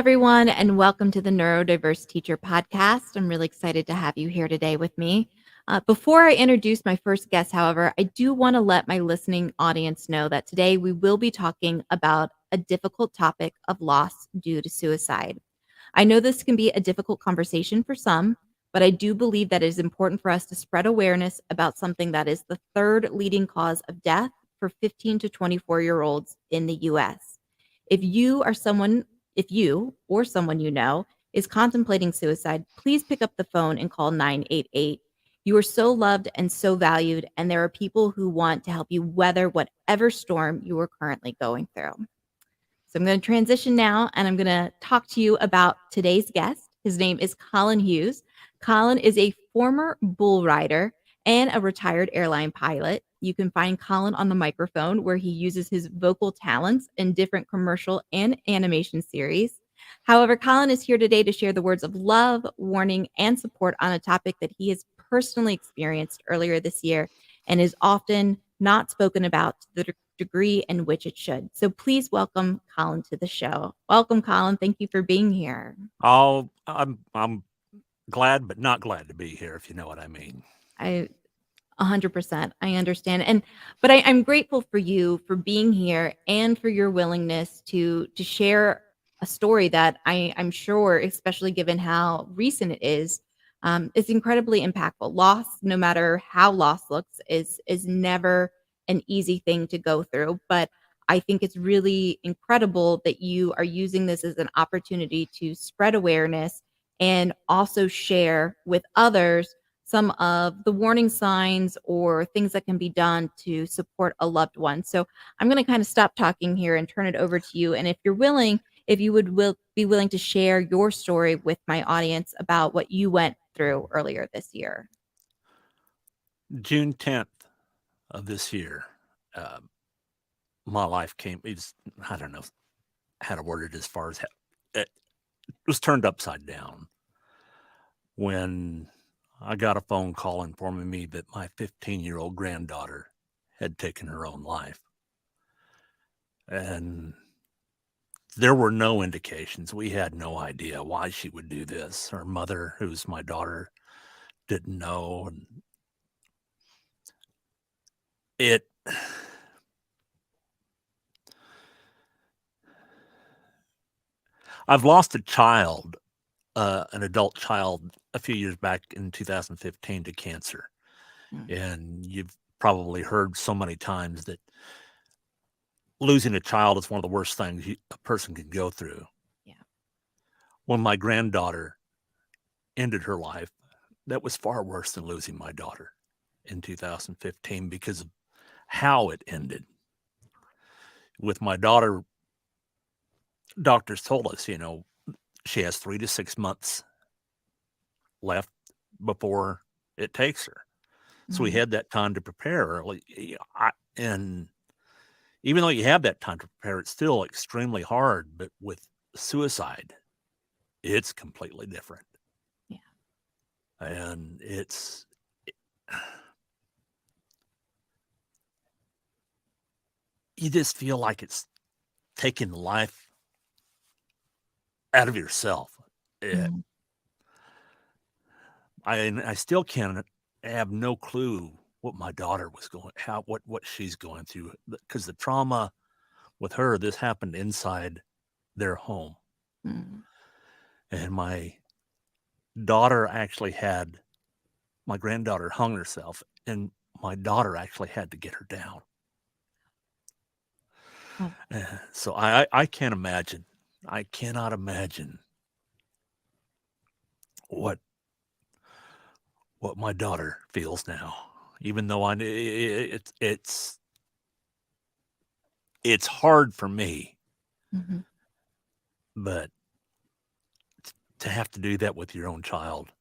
everyone, and welcome to the Neurodiverse Teacher Podcast. I'm really excited to have you here today with me. Before I introduce my first guest, however, I do want to let my listening audience know that today we will be talking about a difficult topic of loss due to suicide. I know this can be a difficult conversation for some, but I do believe that it is important for us to spread awareness about something that is the third leading cause of death for 15 to 24-year-olds in the US. If you are someone, if you or someone you know is contemplating suicide, please pick up the phone and call 988. You are so loved and so valued, and there are people who want to help you weather whatever storm you are currently going through. So I'm going to transition now and I'm going to talk to you about today's guest. His name is Collin Hughes. Collin is a former bull rider and a retired airline pilot. You can find Collin on the microphone where he uses his vocal talents in different commercial and animation series. However, Collin is here today to share the words of love, warning, and support on a topic that he has personally experienced earlier this year and is often not spoken about to the degree in which it should. So please welcome Collin to the show. Welcome, Collin. Thank you for being here. Oh, I'm glad, but not glad to be here, if you know what I mean. I 100%. I understand. But I'm grateful for you for being here and for your willingness to share a story that I'm sure, especially given how recent it is incredibly impactful. Loss, no matter how loss looks, is never an easy thing to go through. But I think it's really incredible that you are using this as an opportunity to spread awareness and also share with others some of the warning signs or things that can be done to support a loved one. So I'm going to kind of stop talking here and turn it over to you. And if you're willing, if you would be willing to share your story with my audience about what you went through earlier this year. June 10th of this year, uh, my life I don't know how to word it as far as it was turned upside down when I got a phone call informing me that my 15-year-old granddaughter had taken her own life. And there were no indications. We had no idea why she would do this. Her mother, who's my daughter, didn't know. And it I've lost a child, an adult child, a few years back in 2015 to cancer. Mm. And you've probably heard so many times that losing a child is one of the worst things a person can go through. Yeah. When my granddaughter ended her life, that was far worse than losing my daughter in 2015 because of how it ended. With my daughter, doctors told us, she has 3 to 6 months left before it takes her. So we Mhm. had that time to prepare early. And even though you have that time to prepare, it's still extremely hard. But with suicide, it's completely different. Yeah. And you just feel like it's taking life out of yourself. It, Mhm. I still can't have no clue what my daughter was what she's going through, because the trauma with her, this happened inside their home. Mhm. And daughter actually had my granddaughter hung herself, and my daughter actually had to get her down. Oh, So I can't imagine. I cannot imagine what my daughter feels now. Even though it's hard for me, mhm. but to have to do that with your own child,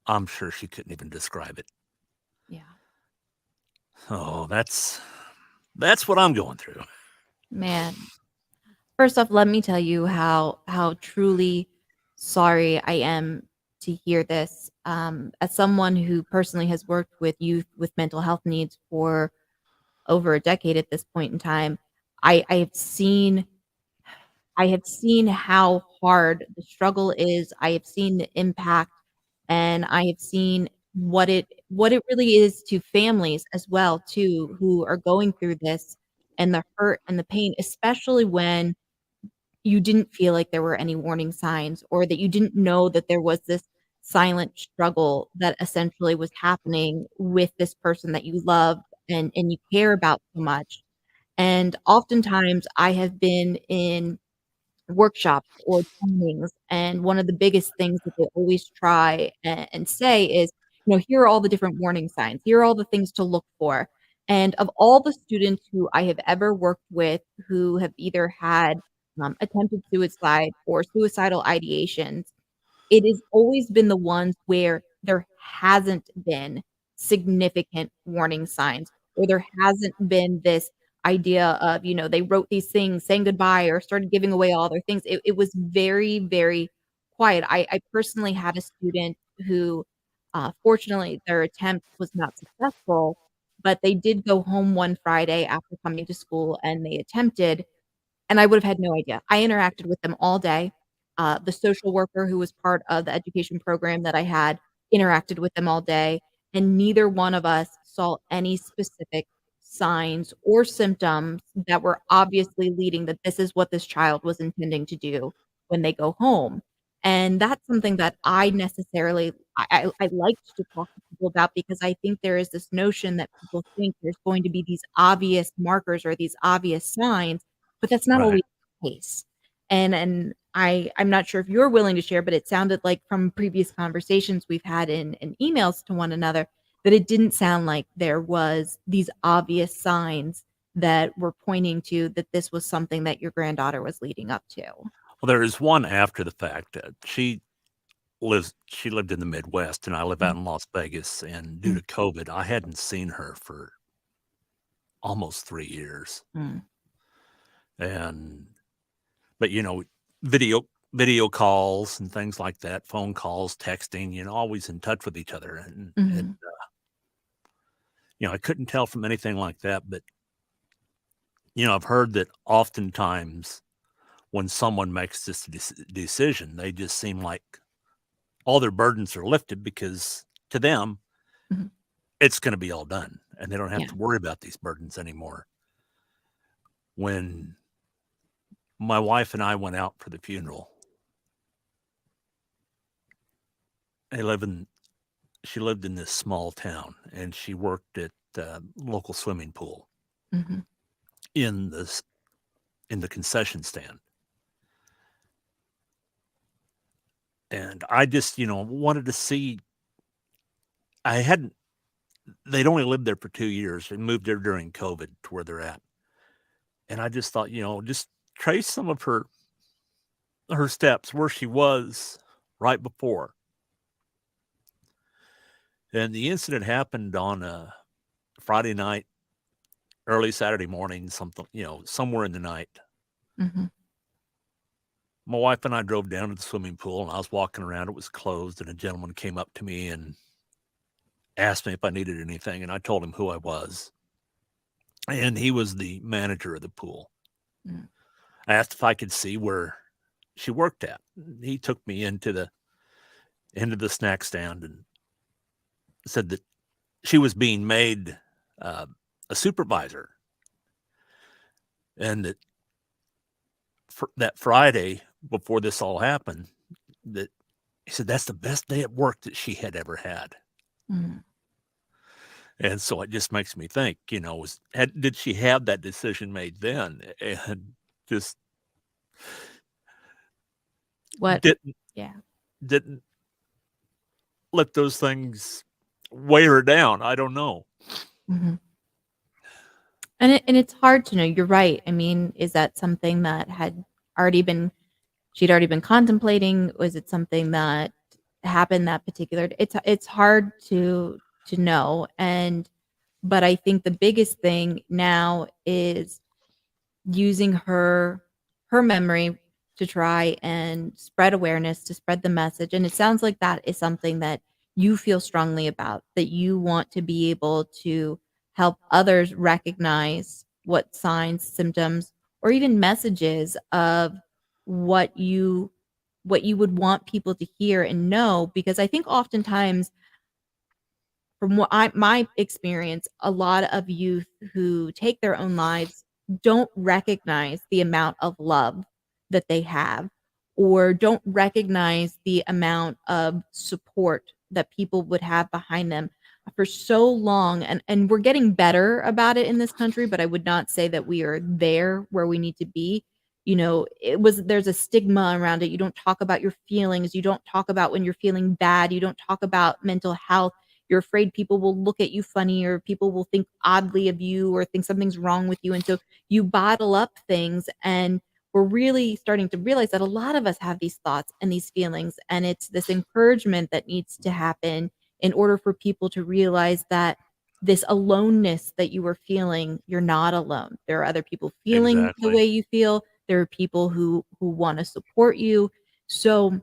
I'm sure she couldn't even describe it. Yeah. Oh, that's what I'm going through. Man, first off, let me tell you how truly sorry I am to hear this. As someone who personally has worked with youth with mental health needs for over a decade at this point in time, I have seen I have seen how hard the struggle is. I have seen the impact, and I have seen what it really is to families as well too, who are going through this, and the hurt and the pain, especially when you didn't feel like there were any warning signs, or that you didn't know that there was this silent struggle that essentially was happening with this person that you love and you care about so much. And oftentimes I have been in workshops or trainings, and one of the biggest things that they always try and say is, "Here are all the different warning signs. Here are all the things to look for." And of all the students who I have ever worked with who have either had, attempted suicide or suicidal ideations, it has always been the ones where there hasn't been significant warning signs, or there hasn't been this idea of, they wrote these things saying goodbye or started giving away all their things. It was very, very quiet. I personally had a student who, fortunately, their attempt was not successful, but they did go home one Friday after coming to school, and they attempted, and I would have had no idea. I interacted with them all day. The social worker who was part of the education program that I had interacted with them all day, and neither one of us saw any specific signs or symptoms that were obviously leading that this is what this child was intending to do when they go home. And that's something that I necessarily I liked to talk to people about, because I think there is this notion that people think there's going to be these obvious markers or these obvious signs, but that's not Right. always the case. And I'm not sure if you're willing to share, but it sounded like from previous conversations we've had in emails to one another, that it didn't sound like there was these obvious signs that were pointing to that this was something that your granddaughter was leading up to. Well, there is one after the fact. She lived in the Midwest, and I live out Mm, in Las Vegas. And due mm, to COVID, I hadn't seen her for almost 3 years. mm, And but video video calls and things like that, phone calls, texting, always in touch with each other. And mhm, I couldn't tell from anything like that. But I've heard that oftentimes when someone makes this decision, they just seem like all their burdens are lifted, because to them mhm. it's going to be all done, and they don't have Yeah. to worry about these burdens anymore. When my wife and I went out for the funeral, I live in she lived in this small town, and she worked at the local swimming pool Mhm, in this in the concession stand. And I just, wanted to see. I hadn't They'd only lived there for 2 years and moved there during COVID to where they're at. And I just thought, just trace some of her steps where she was right before. And the incident happened on a Friday night, early Saturday morning, something, somewhere in the night. mhm, My wife and I drove down to the swimming pool, and I was walking around. It was closed, and a gentleman came up to me and asked me if I needed anything, and I told him who I was. And he was the manager of the pool. mm, I asked if I could see where she worked at. He took me into the snack stand and said that she was being made uh, a supervisor, and that that Friday before this all happened, that he said that's the best day at work that she had ever had. mm. And so it just makes me think, did she have that decision made then, and just What didn't Yeah. didn't let those things weigh her down? I don't know. Mhm. And it's hard to know, you're right. I mean, is that something that had already been she'd already been contemplating? Was it something that happened that particular it's hard to know, but I think the biggest thing now is using her memory to try and spread awareness, to spread the message, and it sounds like that is something that you feel strongly about, that you want to be able to help others recognize what signs, symptoms, or even messages of what you would want people to hear and know, because I think oftentimes from what my experience, a lot of youth who take their own lives don't recognize the amount of love that they have, or don't recognize the amount of support that people would have behind them for so long. And we're getting better about it in this country, but I would not say that we are there where we need to be. There's a stigma around it. You don't talk about your feelings, you don't talk about when you're feeling bad, you don't talk about mental health. You're afraid people will look at you funny, or people will think oddly of you, or think something's wrong with you. And so you bottle up things. And we're really starting to realize that a lot of us have these thoughts and these feelings. And it's this encouragement that needs to happen in order for people to realize that this aloneness that you were feeling, you're not alone. There are other people feeling the Exactly. way you feel. There are people who want to support you. So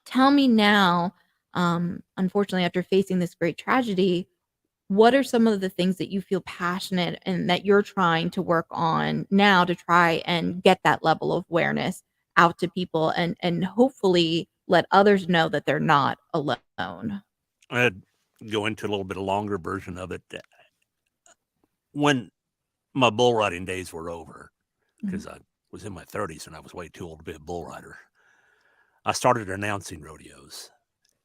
tell me now, unfortunately, after facing this great tragedy, what are some of the things that you feel passionate and that you're trying to work on now to try and get that level of awareness out to people, and hopefully let others know that they're not alone? I'd go into a little bit of longer version of it. When my bull riding days were over, Mhm, because I was in my 30s and I was way too old to be a bull rider, I started announcing rodeos.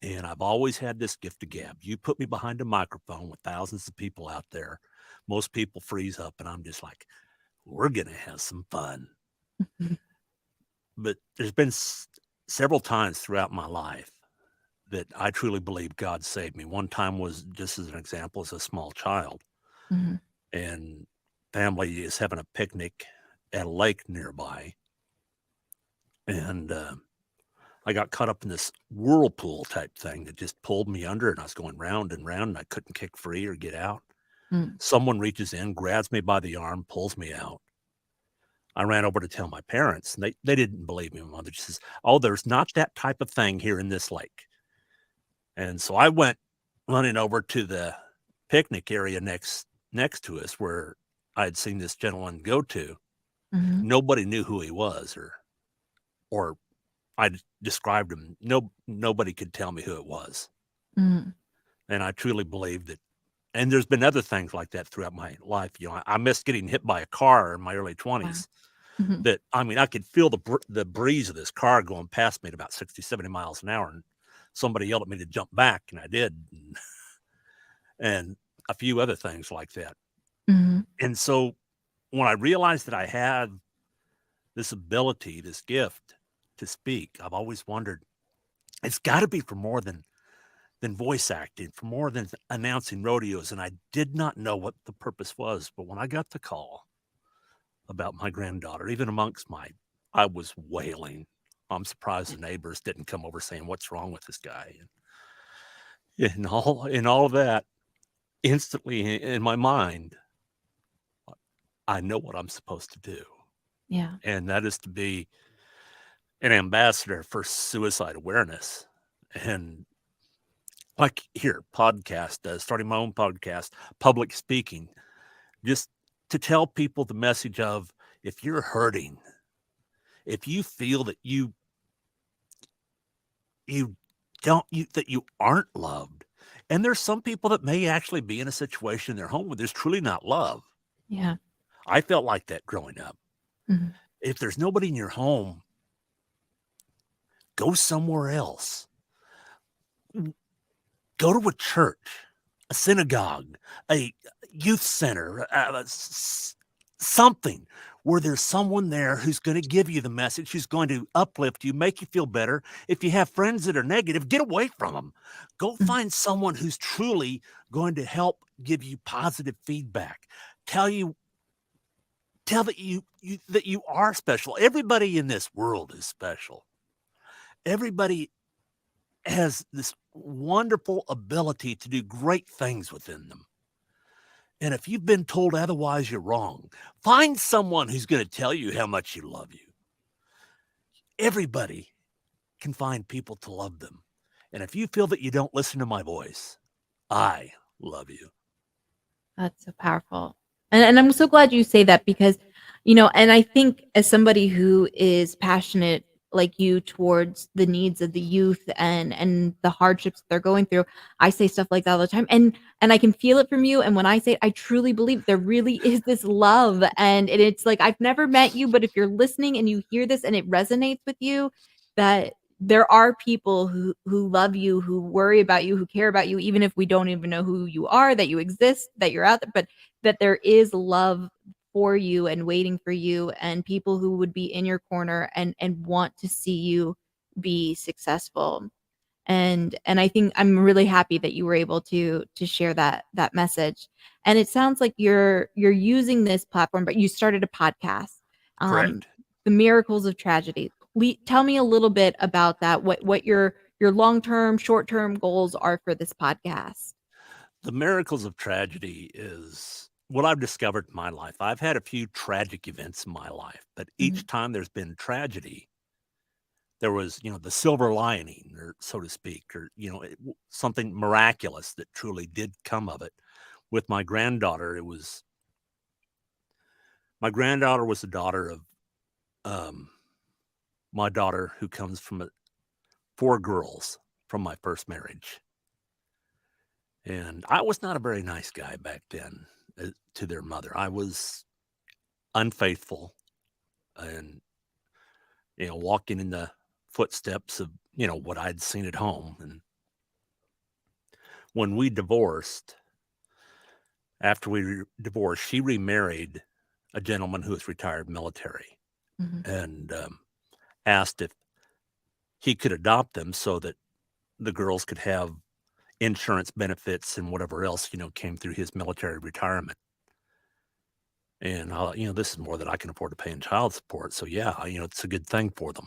And I've always had this gift of gab. You put me behind a microphone with thousands of people out there, most people freeze up, and I'm just like, we're going to have some fun. mhm, But there's been several times throughout my life that I truly believe God saved me. One time was just as an example, as a small child, mhm, and family is having a picnic at a lake nearby. And I got caught up in this whirlpool type thing that just pulled me under, and I was going round and round, and I couldn't kick free or get out. mm, Someone reaches in, grabs me by the arm, pulls me out. I ran over to tell my parents, and they didn't believe me. My mother says, "Oh, there's not that type of thing here in this lake." And so I went running over to the picnic area next to us where I had seen this gentleman go to. mhm, Nobody knew who he was, or I described him. Nobody could tell me who it was. mhm. And I truly believe that. And there's been other things like that throughout my life. I missed getting hit by a car in my early Wow. 20s. Mhm, That, I mean, I could feel the breeze of this car going past me at about 60, 70 miles an hour. And somebody yelled at me to jump back, and I did. And a few other things like that. mhm. And so when I realized that I had this ability, this gift to speak, I've always wondered, it's got to be for more than voice acting, for more than announcing rodeos. And I did not know what the purpose was. But when I got the call about my granddaughter, even amongst I was wailing. I'm surprised the neighbors didn't come over saying, "What's wrong with this guy?" And all of that, instantly in my mind, I know what I'm supposed to do. Yeah. And that is to be an ambassador for suicide awareness. And like here, podcast, starting my own podcast, public speaking, just to tell people the message of, if you're hurting, if you feel that you that you aren't loved, and there's some people that may actually be in a situation in their home where there's truly not love. Yeah. I felt like that growing up. Mhm, If there's nobody in your home, go somewhere else. Go to a church, a synagogue, a youth center, something where there's someone there who's going to give you the message, who's going to uplift you, make you feel better. If you have friends that are negative, get away from them. Go mhm. find someone who's truly going to help give you positive feedback. Tell you tell that you are special. Everybody in this world is special. Everybody has this wonderful ability to do great things within them. And if you've been told otherwise, you're wrong. Find someone who's going to tell you how much you love you. Everybody can find people to love them. And if you feel that you don't listen to my voice, I love you. That's so powerful. And I'm so glad you say that because, and I think as somebody who is passionate like you towards the needs of the youth and the hardships they're going through, I say stuff like that all the time. And I can feel it from you. And when I say it, I truly believe there really is this love. And it's like I've never met you, but if you're listening and you hear this and it resonates with you, that there are people who love you, who worry about you, who care about you, even if we don't even know who you are, that you exist, that you're out there. But that there is love for you and waiting for you and people who would be in your corner and want to see you be successful. And I think I'm really happy that you were able to share that message. And it sounds like you're using this platform, but you started a podcast, um, Correct. The Miracles of Tragedy. Tell me a little bit about that. What your long term, short term goals are for this podcast. The miracles of tragedy is what I've discovered in my life. I've had a few tragic events in my life, but Mhm, each time there's been tragedy, there was, the silver lining, or so to speak, or, something miraculous that truly did come of it. With my granddaughter, my granddaughter was the daughter of um, my daughter, who comes from 4 girls from my first marriage. And I was not a very nice guy back then to their mother. I was unfaithful and, walking in the footsteps of, what I'd seen at home. And when we divorced, after divorced, she remarried a gentleman who was retired military mhm, and asked if he could adopt them so that the girls could have insurance benefits and whatever else, came through his military retirement. And this is more than I can afford to pay in child support. So yeah, it's a good thing for them.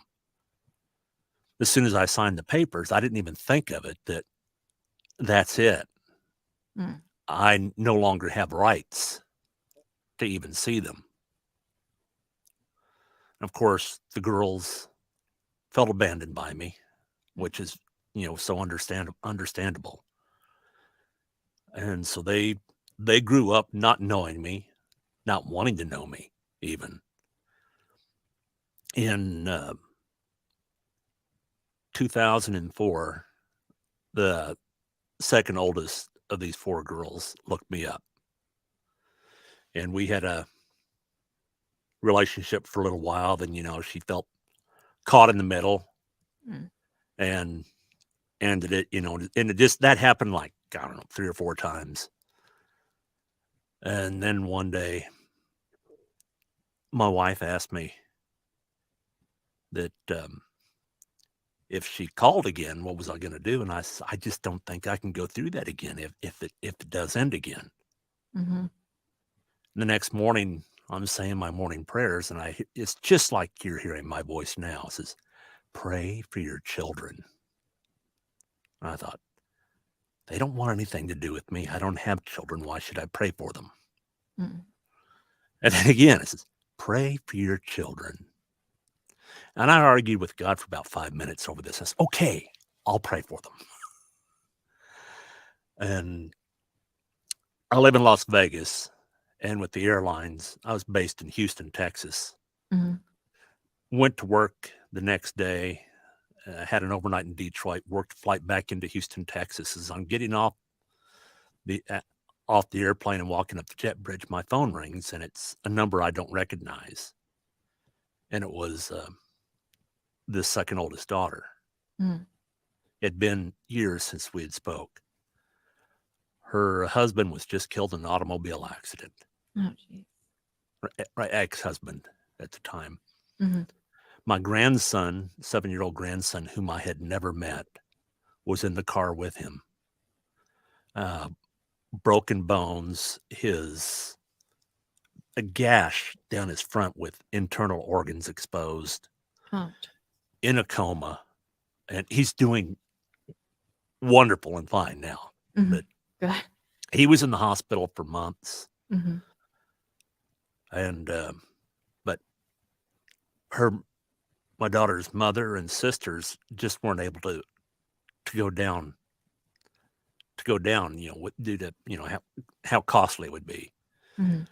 As soon as I signed the papers, I didn't even think of it that that's it. mm, I no longer have rights to even see them. Of course, the girls felt abandoned by me, which is, so understandable. And so they grew up not knowing me, not wanting to know me even. In 2004, the second oldest of these 4 girls looked me up, and we had a relationship for a little while. Then, she felt caught in the middle mm, and ended it, and it just that happened like, I don't know, 3 or 4 times. And then one day, my wife asked me that if she called again, what was I going to do? And I just don't think I can go through that again if it does end again. mhm, The next morning, I'm saying my morning prayers, and it's just like you're hearing my voice now. It says, "Pray for your children." And I thought, they don't want anything to do with me. I don't have children. Why should I pray for them? mm, And then again, it says, "Pray for your children." And I argued with God for about 5 minutes over this. I said, "Okay, I'll pray for them." And I live in Las Vegas, and with the airlines, I was based in Houston, Texas. mhm, Went to work the next day, had an overnight in Detroit, worked a flight back into Houston, Texas. As I'm getting the uh, off the airplane and walking up the jet bridge, my phone rings, and it's a number I don't recognize. And it was the second oldest daughter. mm. It had been years since we had spoke. Her husband was just killed in an automobile accident. Oh, geez. Right, ex-husband at the time. Mhm, My grandson, 7-year-old grandson, whom I had never met, was in the car with him. Uh, Broken bones, a gash down his front with internal organs exposed, oh, in a coma, and he's doing wonderful and fine now. mhm, But good. he was in the hospital for months, Mhm, and but her, my daughter's mother and sisters just weren't able to go down due to how costly it would be. mhm,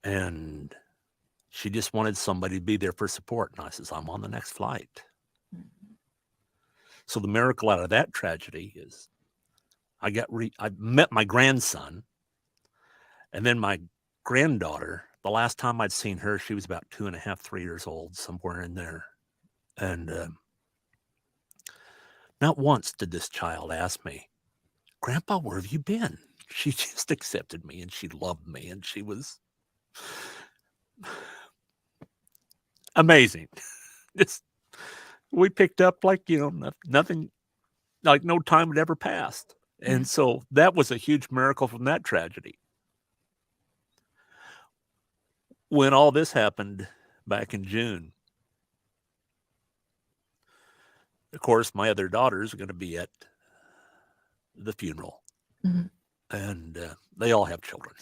And she just wanted somebody to be there for support. And I says, I'm on the next flight. So the miracle out of that tragedy is I met my grandson, and then my granddaughter. The last time I'd seen her, she was about 2.5, 3 years old, somewhere in there. And not once did this child ask me, Grandpa, where have you been? She just accepted me and she loved me and she was amazing. Just we picked up like, nothing, like no time had ever passed. Yeah. And so that was a huge miracle from that tragedy. When all this happened back in June, of course, my other daughters are going to be at the funeral, Mhm. and they all have children.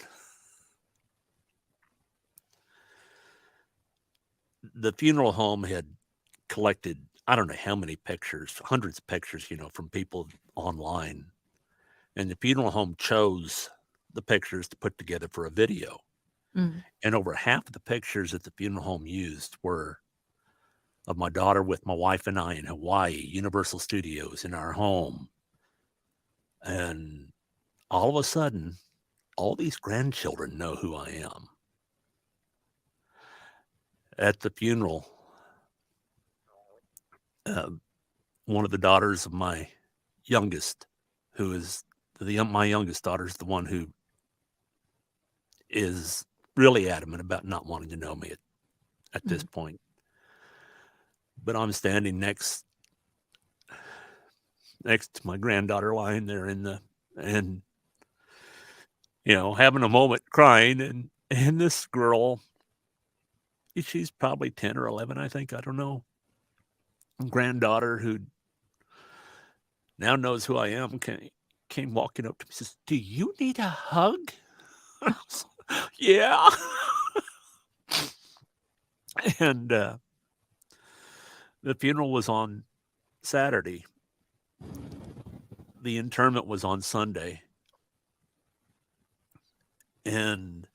The funeral home had collected, I don't know how many pictures, hundreds of pictures, from people online. And the funeral home chose the pictures to put together for a video. Mm. And over half of the pictures that the funeral home used were of my daughter with my wife and I in Hawaii, Universal Studios, in our home. And all of a sudden, all these grandchildren know who I am. At the funeral, uh, one of the daughters of my youngest, who is my youngest daughter, is the one who is really adamant about not wanting to know me at this Mm. point. But I'm standing next to my granddaughter lying there and having a moment crying, and this girl, she's probably 10 or 11, I think, I don't know, granddaughter who now knows who I am, came walking up to me and says, "Do you need a hug?" Yeah. And the funeral was on Saturday. The interment was on Sunday. And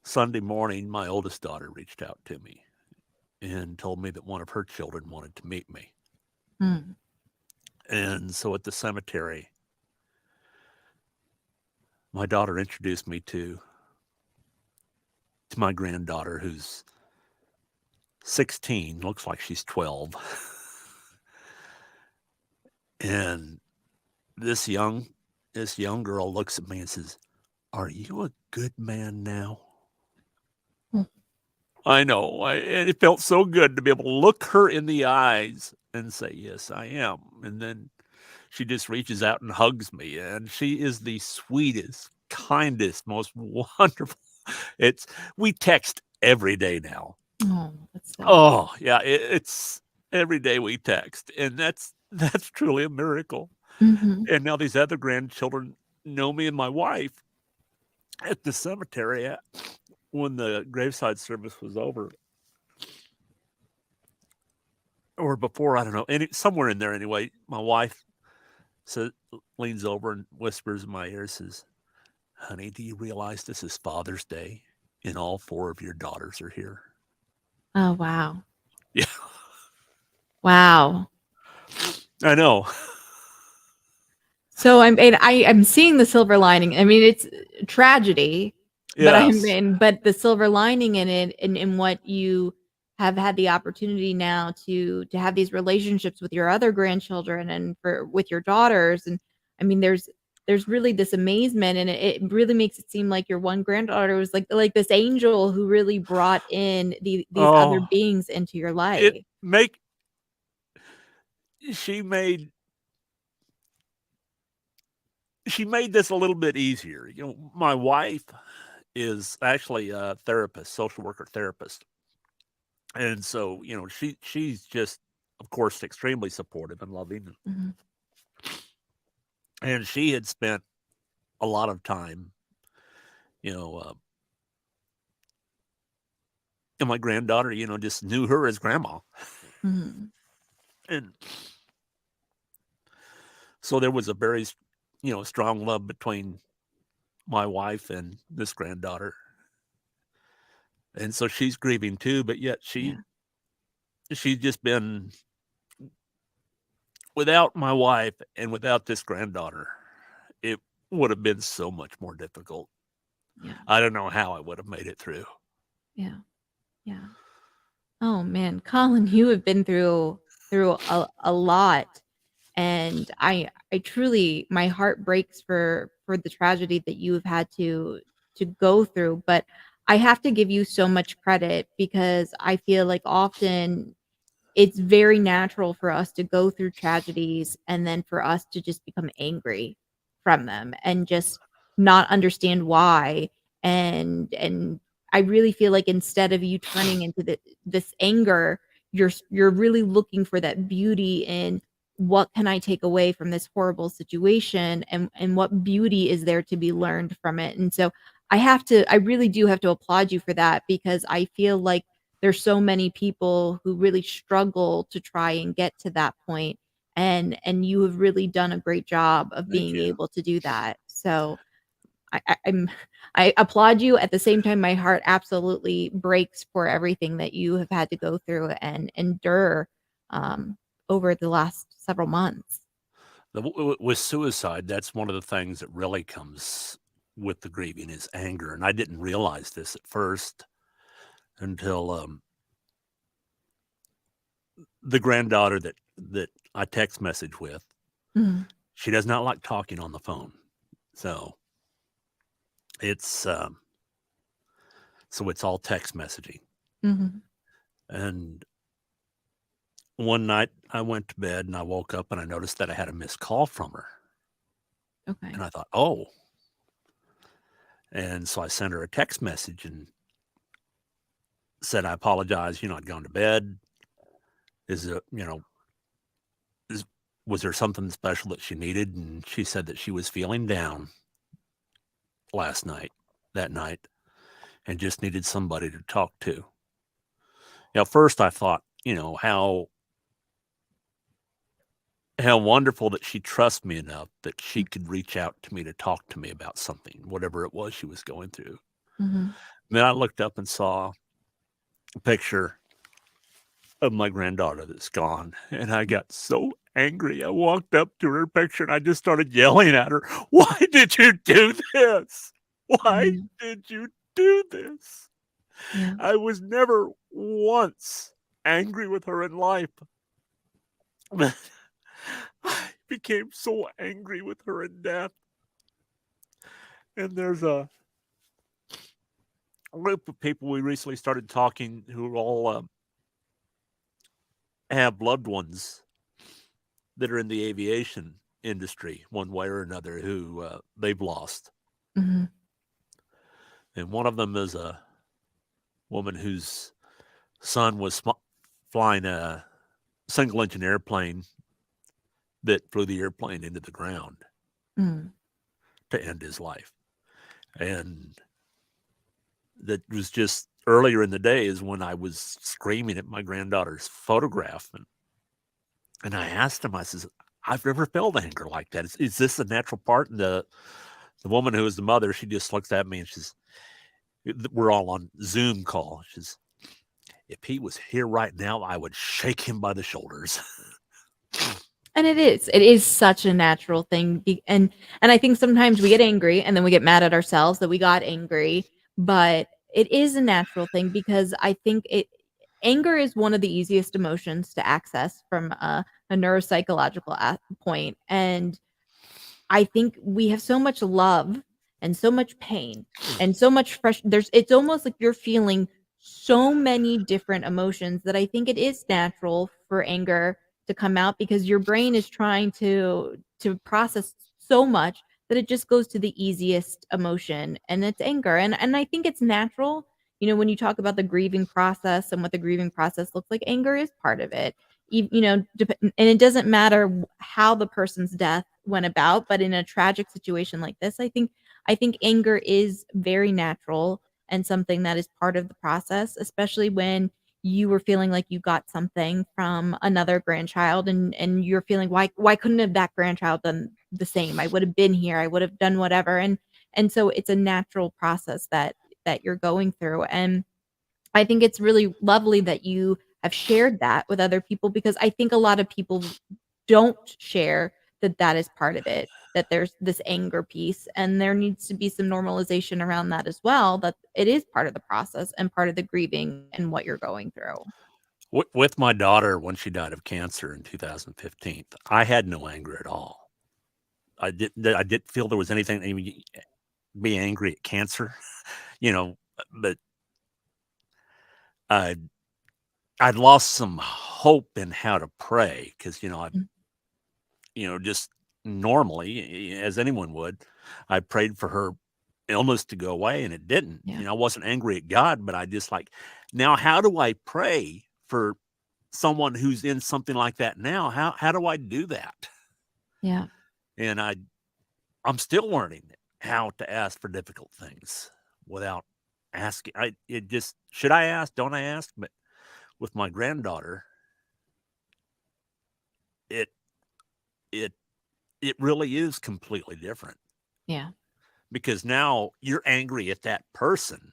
Sunday morning, my oldest daughter reached out to me and told me that one of her children wanted to meet me. Mm. And so at the cemetery, my daughter introduced me to my granddaughter, who's 16, looks like she's 12. And this young girl looks at me and says, "Are you a good man now?" Mm. I know. And it felt so good to be able to look her in the eyes and say, "Yes, I am." And then she just reaches out and hugs me. And she is the sweetest, kindest, most wonderful. We text every day now. Oh, that's so nice. Oh, yeah. It's every day we text. And that's truly a miracle. Mhm. And now these other grandchildren know me and my wife. At the cemetery, when the graveside service was over, or before, I don't know, somewhere in there anyway, my wife leans over and whispers in my ear, says, "Honey, do you realize this is Father's Day and all 4 of your daughters are here?" Oh, wow. Yeah, Wow. I know. So I'm seeing the silver lining. I mean, it's a tragedy, but Yes. but the silver lining in it and in what you have had the opportunity now to have these relationships with your other grandchildren and with your daughters. And I mean, there's really this amazement, and it really makes it seem like your one granddaughter was like this angel who really brought in these other Oh, beings into your it life. make she made this a little bit easier. My wife is actually a therapist, social worker therapist. And so, she's just, of course, extremely supportive and loving. Mhm. And she had spent a lot of time, you know, uh, and my granddaughter, just knew her as grandma. Mhm. And so there was a very, strong love between my wife and this granddaughter. And so she's grieving too, but yet Yeah. she's just been without my wife and without this granddaughter. It would have been so much more difficult. Yeah. I don't know how I would have made it through. Yeah. Yeah. Oh man, Colin, you have been through a lot, and I truly, my heart breaks for the tragedy that you have had to go through, but I have to give you so much credit because I feel like often it's very natural for us to go through tragedies and then for us to just become angry from them and just not understand why. And I really feel like instead of you turning into this anger, you're really looking for that beauty in what can I take away from this horrible situation, and what beauty is there to be learned from it. And so I really do have to applaud you for that because I feel like there's so many people who really struggle to try and get to that point, and you have really done a great job of Thank being you. able to do that. So I'm I applaud you. At the same time, my heart absolutely breaks for everything that you have had to go through and endure um, over the last several months. With suicide, that's one of the things that really comes with the grieving is anger. And I didn't realize this at first until the granddaughter that I text message with, Mhm, she does not like talking on the phone. So it's it's all text messaging. mhm, And one night I went to bed and I woke up and I noticed that I had a missed call from her. okay. And I thought, oh. And so I sent her a text message and said, I apologize. I'd gone to bed. Is it, is, was there something special that she needed? And she said that she was feeling down that night, and just needed somebody to talk to. First I thought, how wonderful that she trusts me enough that she could reach out to me to talk to me about something, whatever it was she was going through. Mhm, And then I looked up and saw a picture of my granddaughter that's gone, and I got so angry. I walked up to her picture and I just started yelling at her, "Why did you do this? Why mhm, did you do this?" yeah. I was never once angry with her in life, but I became so angry with her in death. And there's a group of people we recently started talking who all have loved ones that are in the aviation industry, one way or another, who they've lost. Mhm, And one of them is a woman whose son was flying a single engine airplane that flew the airplane into the ground mm, to end his life. And that was just earlier in the day is when I was screaming at my granddaughter's photograph. And I asked him, I says, I've never felt anger like that. Is this a natural part? And the woman who was the mother, she just looks at me and she's, we're all on Zoom call. She's, if he was here right now, I would shake him by the shoulders. and it is such a natural thing, and I think sometimes we get angry and then we get mad at ourselves that we got angry, but it is a natural thing because I think it anger is one of the easiest emotions to access from a neuropsychological point, and I think we have so much love and so much pain and so much fresh it's almost like you're feeling so many different emotions that I think it is natural for anger to come out because your brain is trying to process so much that it just goes to the easiest emotion, and it's anger. And I think it's natural. When you talk about the grieving process and what the grieving process looks like, anger is part of it. And it doesn't matter how the person's death went about, but in a tragic situation like this, I think anger is very natural and something that is part of the process, especially when you were feeling like you got something from another grandchild, and you're feeling, why couldn't have that grandchild done the same? I would have been here. I would have done whatever. And so it's a natural process that you're going through. And I think it's really lovely that you have shared that with other people, because I think a lot of people don't share that that is part of it, that there's this anger piece, and there needs to be some normalization around that as well, that it is part of the process and part of the grieving and what you're going through. With my daughter, when she died of cancer in 2015, I had no anger at all. I didn't feel there was anything. I mean, be angry at cancer, you know, but I I'd lost some hope in how to pray because Mm, just normally, as anyone would, I prayed for her illness to go away, and it didn't. yeah, I wasn't angry at God, but I just like, now how do I pray for someone who's in something like that now? How do I do that? yeah, And I'm still learning how to ask for difficult things without asking. It just, should I ask? Don't I ask? But with my granddaughter, it it it really is completely different yeah, because now you're angry at that person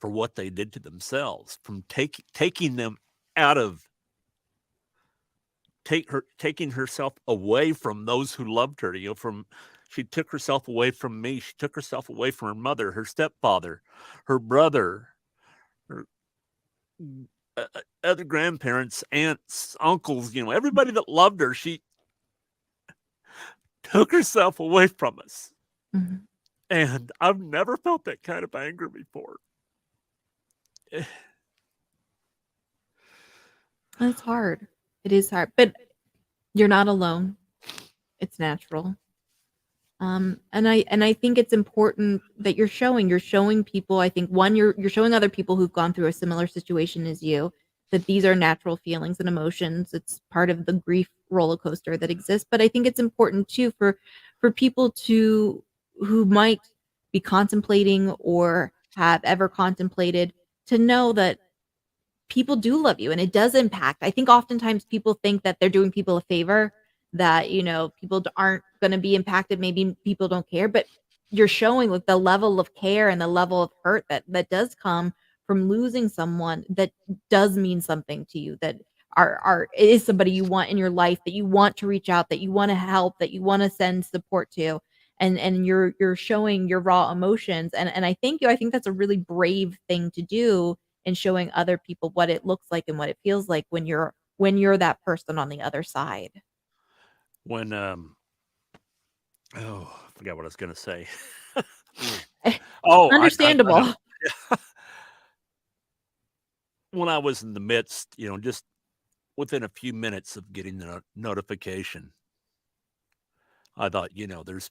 for what they did to themselves, from taking them out of taking herself away from those who loved her. From she took herself away from me. She took herself away from her mother, her stepfather, her brother, her other grandparents, aunts, uncles. Everybody that loved her. She took herself away from us, mhm. and I've never felt that kind of anger before. It's hard. It is hard, but you're not alone. It's natural. And I think it's important that you're showing people. I think one, you're showing other people who've gone through a similar situation as you, that these are natural feelings and emotions. It's part of the grief roller coaster that exists. But I think it's important too for people to who might be contemplating or have ever contemplated, to know that people do love you and it does impact. I think oftentimes people think that they're doing people a favor, that, people aren't going to be impacted. Maybe people don't care, but you're showing with the level of care and the level of hurt that does come from losing someone that does mean something to you, that are is somebody you want in your life, that you want to reach out, that you want to help, that you want to send support to. And you're showing your raw emotions, and I think that's a really brave thing to do, and showing other people what it looks like and what it feels like when you're that person on the other side. When oh, I forgot what I was going to say. Oh, I know. Understandable. When I was in the midst, just within a few minutes of getting the notification, I thought, there's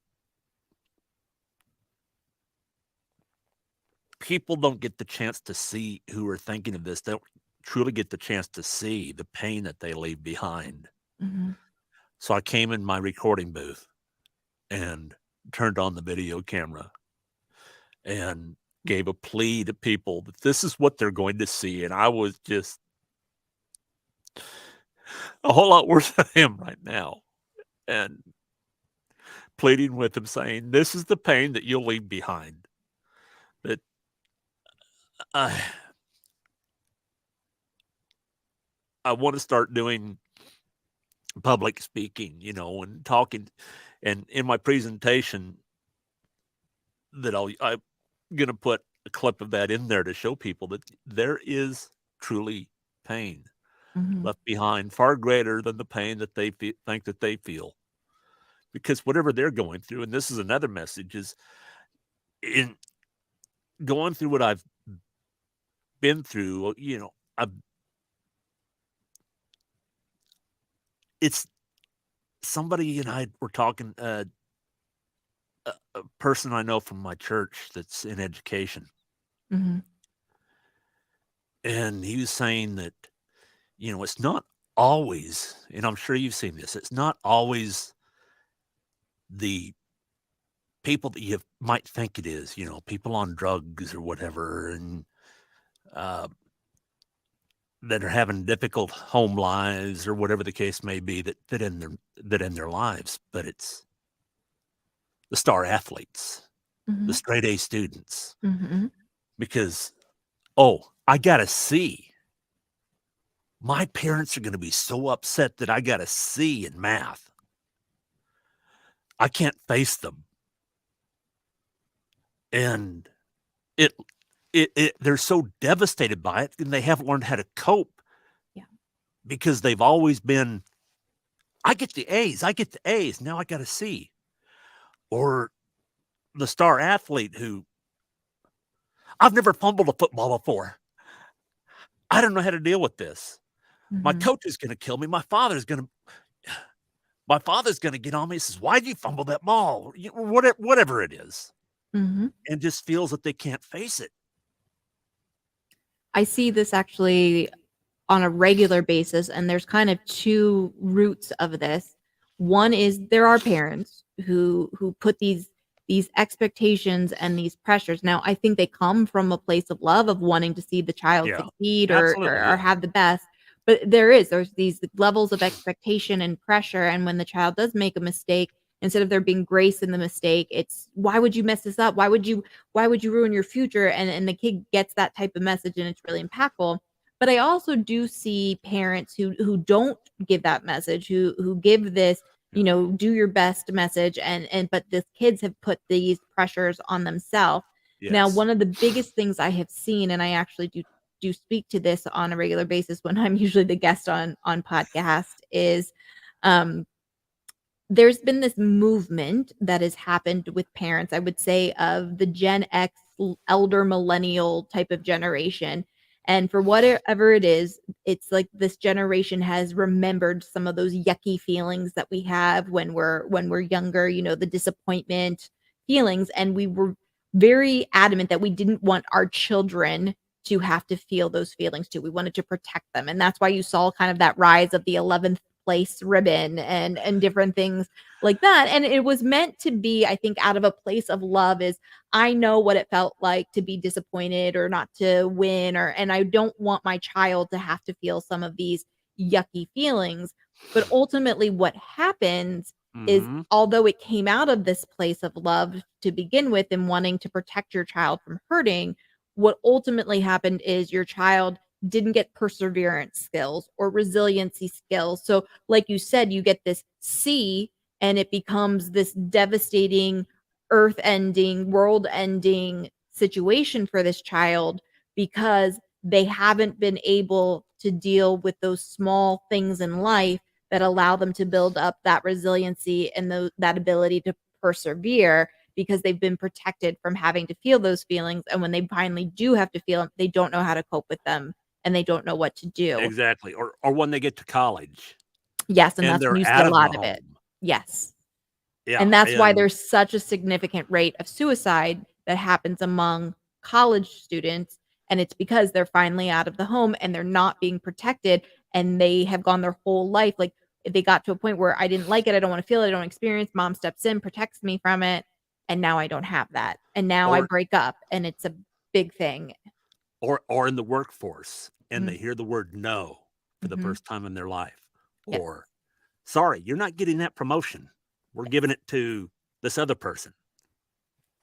people don't get the chance to see who are thinking of this. They don't truly get the chance to see the pain that they leave behind. Mhm, So I came in my recording booth and turned on the video camera and gave a plea to people that this is what they're going to see. And I was just a whole lot worse than him right now. And pleading with him, saying, this is the pain that you'll leave behind. That I, I want to start doing public speaking, and talking. And in my presentation, I'm going to put a clip of that in there to show people that there is truly pain mhm, left behind, far greater than the pain that they think that they feel. Because whatever they're going through, and this is another message, is in going through what I've been through. It's somebody and I were talking. A person I know from my church that's in education, mhm, and he was saying that it's not always, and I'm sure you've seen this. It's not always the people that you might think it is. People on drugs or whatever, and uh, that are having difficult home lives or whatever the case may be, that in their lives. But it's the star athletes, the mhm, straight A students, mhm, because Oh, I got a C. My parents are going to be so upset that I got a C in math. I can't face them. And it, they're so devastated by it, and they haven't learned how to cope Yeah. because they've always been, I get the A's, I get the A's. Now I got a C. Or the star athlete who, I've never fumbled a football before. I don't know how to deal with this. My Mhm. coach is going to kill me. My father's going to get on me and says, "Why'd you fumble that ball?" Whatever it is, Mhm. and just feels that they can't face it. I see this actually on a regular basis, and there's kind of two roots of this. One is there are parents who put these expectations and these pressures. Now, I think they come from a place of love of wanting to see the child Yeah, succeed absolutely. or Yeah, have the best. But there's these levels of expectation and pressure, and when the child does make a mistake, instead of there being grace in the mistake, it's why would you mess this up? Why would you ruin your future? And the kid gets that type of message, and it's really impactful. But I also do see parents who don't give that message, who give this, yeah, do your best message, and but the kids have put these pressures on themselves. Now, yes, one of the biggest things I have seen, and I actually do speak to this on a regular basis when I'm usually the guest on podcast, is um there's been this movement that has happened with parents, I would say, of the Gen X elder millennial type of generation. And for whatever it is, it's like this generation has remembered some of those yucky feelings that we have when we're younger, the disappointment feelings. And we were very adamant that we didn't want our children to have to feel those feelings too. We wanted to protect them. And that's why you saw kind of that rise of the 11th place ribbon and different things like that. And it was meant to be, I think, out of a place of love. Is I know what it felt like to be disappointed or not to win, and I don't want my child to have to feel some of these yucky feelings. But ultimately what happens is, hmm, although it came out of this place of love to begin with and wanting to protect your child from hurting, what ultimately happened is your child didn't get perseverance skills or resiliency skills. So, like you said, you get this C, and it becomes this devastating, earth ending, world ending situation for this child because they haven't been able to deal with those small things in life that allow them to build up that resiliency and that ability to persevere, because they've been protected from having to feel those feelings. And when they finally do have to feel them, they don't know how to cope with them and they don't know what to do. exactly. Or when they get to college Yes, and and that's when they're you see out a of the lot of it. home. Yes. Yeah, And that's why and there's such a significant rate of suicide that happens among college students, and it's because they're finally out of the home and they're not being protected, and they have gone their whole life like, they got to a point where I didn't like it, I don't wanna feel it, I don't experience, mom steps in, protects me from it, and now I don't have that, and now I or break up, and it's a big thing. or in the workforce, and Mm, they hear the word no for the mhm. first time in their life, Yes, or sorry, you're not getting that promotion. We're giving yes. it to this other person.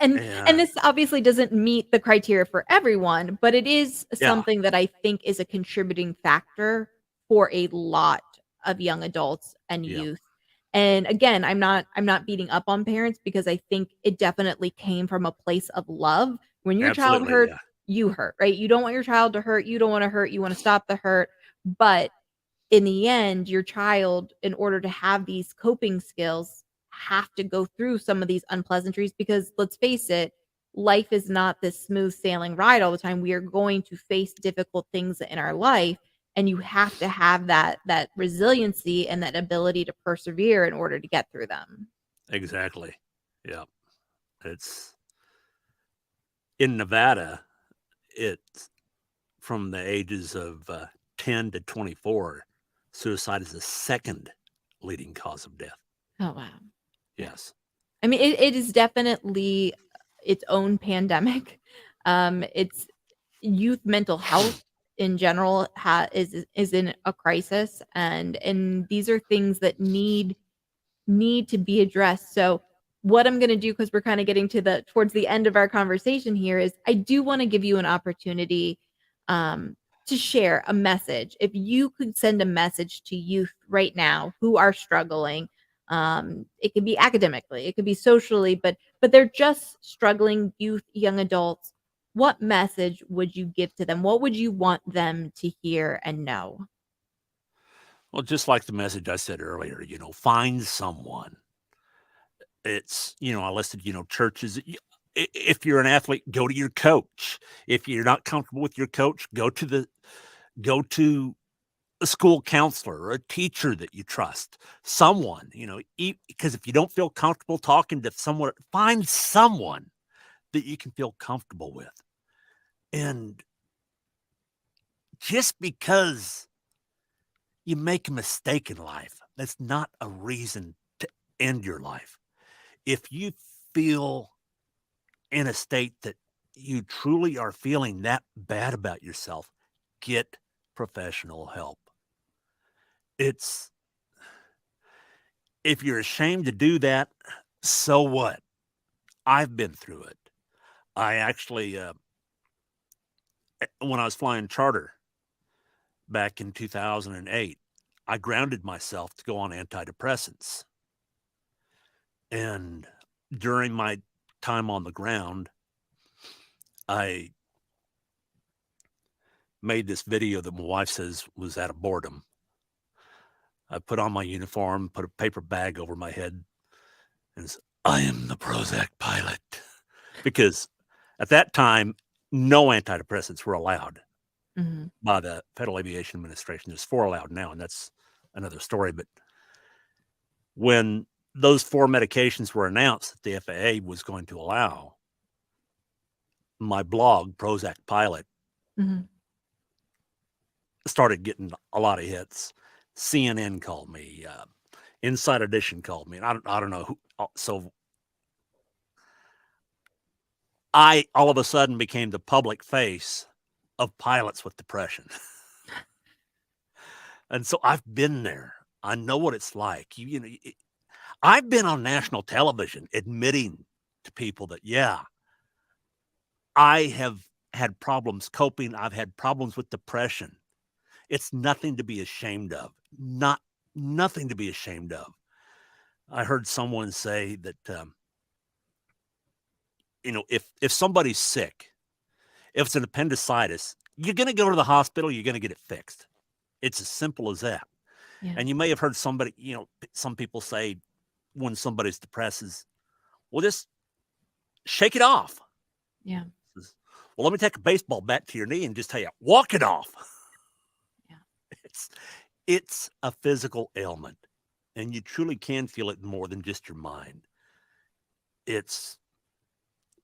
And And this obviously doesn't meet the criteria for everyone, but it is yeah, something that I think is a contributing factor for a lot of young adults and yeah, youth. And again, I'm not beating up on parents because I think it definitely came from a place of love. When your child absolutely, hurts, yeah, you hurt, right? You don't want your child to hurt, you don't wanna hurt, you wanna stop the hurt, but in the end, your child, in order to have these coping skills, have to go through some of these unpleasantries because let's face it, life is not this smooth sailing ride all the time. We are going to face difficult things in our life, and you have to have that resiliency and that ability to persevere in order to get through them. exactly. Yeah, it's in Nevada. It's from the ages of 10 to 24. Suicide is the second leading cause of death. Oh wow. Yeah. Yes, I mean, it is definitely its own pandemic. It's youth mental health in general is in a crisis, and these are things that need to be addressed. So what I'm going to do, because we're kind of getting to the towards the end of our conversation here, is I do want to give you an opportunity. to share a message, if you could send a message to youth right now who are struggling, it could be academically, it could be socially, but they're just struggling, youth, young adults, what message would you give to them? What would you want them to hear and know? Well, just like the message I said earlier, find someone. I listed, churches. If you're an athlete, go to your coach. If you're not comfortable with your coach, go to a school counselor or a teacher that you trust. Someone, because if you don't feel comfortable talking to someone, find someone that you can feel comfortable with. And just because you make a mistake in life, that's not a reason to end your life. If you feel in a state that you truly are feeling that bad about yourself, get professional help. It's If you're ashamed to do that, so what? I've been through it. I actually, when I was flying charter back in 2008, I grounded myself to go on antidepressants. And during my time on the ground, I made this video that my wife says was out of boredom. I put on my uniform, put a paper bag over my head, and said, I am the Prozac pilot. Because at that time, no antidepressants were allowed Mhm. by the Federal Aviation Administration. There's 4 allowed now, and that's another story. But when those 4 medications were announced that the FAA was going to allow, my blog, Prozac Pilot, Mhm. started getting a lot of hits. CNN called me, Inside Edition called me, and I don't know who. So I all of a sudden became the public face of pilots with depression. And so I've been there. I know what it's like. I've been on national television admitting to people that, yeah, I have had problems coping. I've had problems with depression. It's nothing to be ashamed of. Nothing to be ashamed of. I heard someone say that, if somebody's sick, if it's an appendicitis, you're going to go to the hospital. You're going to get it fixed. It's as simple as that. Yeah. And you may have heard some people say when somebody's depressed is, well, just shake it off. Yeah. Well, let me take a baseball bat to your knee and just tell you, walk it off. Yeah. It's it's a physical ailment, and you truly can feel it more than just your mind. It's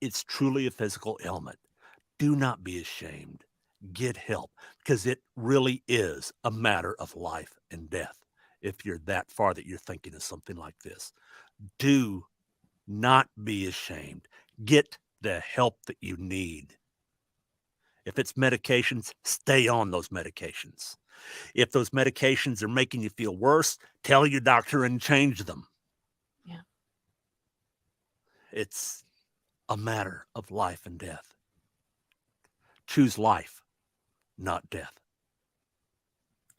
it's truly a physical ailment. Do not be ashamed. Get help, because it really is a matter of life and death. If you're that far that you're thinking of something like this, do not be ashamed. Get the help that you need. If it's medications, stay on those medications. If those medications are making you feel worse, tell your doctor and change them. Yeah. It's a matter of life and death. Choose life, not death.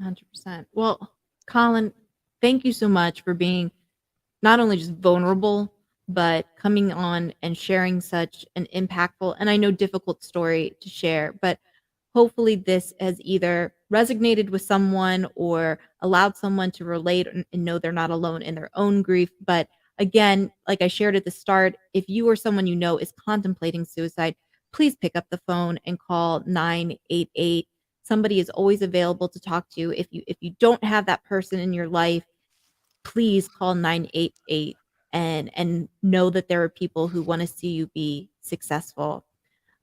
100%. Well, Collin, thank you so much for being not only just vulnerable, but coming on and sharing such an impactful and I know difficult story to share, but hopefully this has either resonated with someone or allowed someone to relate and know they're not alone in their own grief. But again, like I shared at the start, if you or someone you know is contemplating suicide, please pick up the phone and call 988. Somebody is always available to talk to. If you don't have that person in your life, please call 988 and know that there are people who want to see you be successful.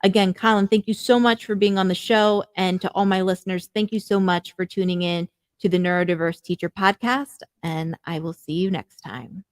Again, Colin, thank you so much for being on the show. And to all my listeners, thank you so much for tuning in to the Neurodiverse Teacher Podcast. And I will see you next time.